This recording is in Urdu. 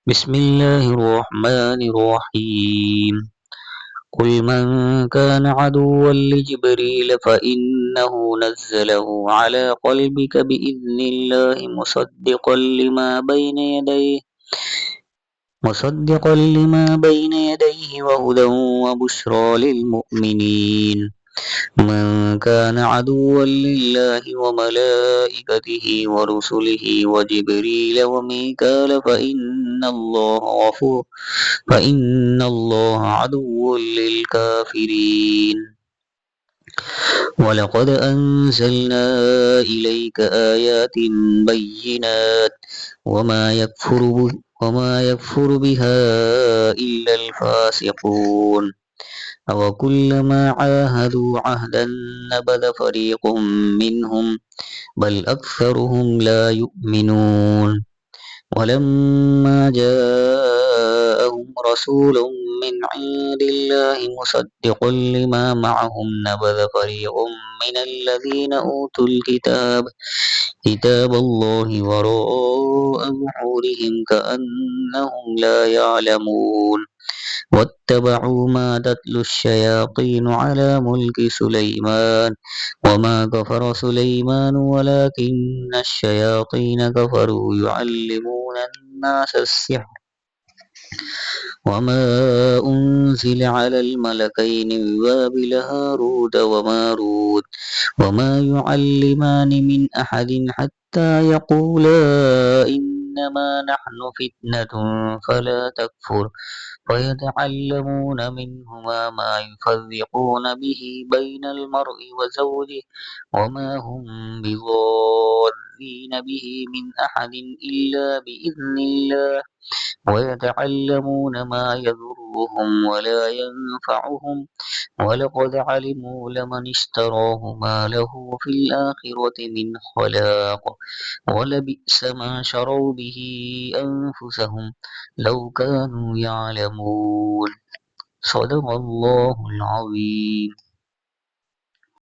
بسم الله الرحمن الرحيم. قل من كان عدوا لجبريل فإنه نزله على قلبك بإذن الله مصدقا لما بين يديه وهدى وبشرى للمؤمنين. من كان عدوا لله وملائكته ورسله وجبريل وميكال فإن الله عدو للكافرين. ولقد أنزلنا إليك آيات بينات وما يكفر بها إلا الفاسقون. أوكلما عاهدوا عهدا نبذ فريق منهم بل أكثرهم لا يؤمنون. ولما جاءهم رسول من عند الله مصدق لما معهم نبذ فريق من الذين أوتوا كتاب الله وراء ظهورهم كأنهم لا يعلمون. واتبعوا ما تتلو الشياطين على ملك سليمان وما كفر سليمان ولكن الشياطين كفروا يعلمون الناس السحر وما أنزل على الملكين ببابل هاروت وماروت وما يعلمان من أحد حتى يقولا إنما نحن فتنة فلا تكفر فيتعلمون منهما ما يفرقون به بين المرء وزوجه وما هم بضارين به من أحد إلا بإذن الله ويتعلمون ما يضرهم ولا ينفعهم ولقد علموا لمن اشتراه ما له في الآخرة من خلاق ولبئس ما شروا به أنفسهم لو كانوا يعلمون. صدق الله العظيم.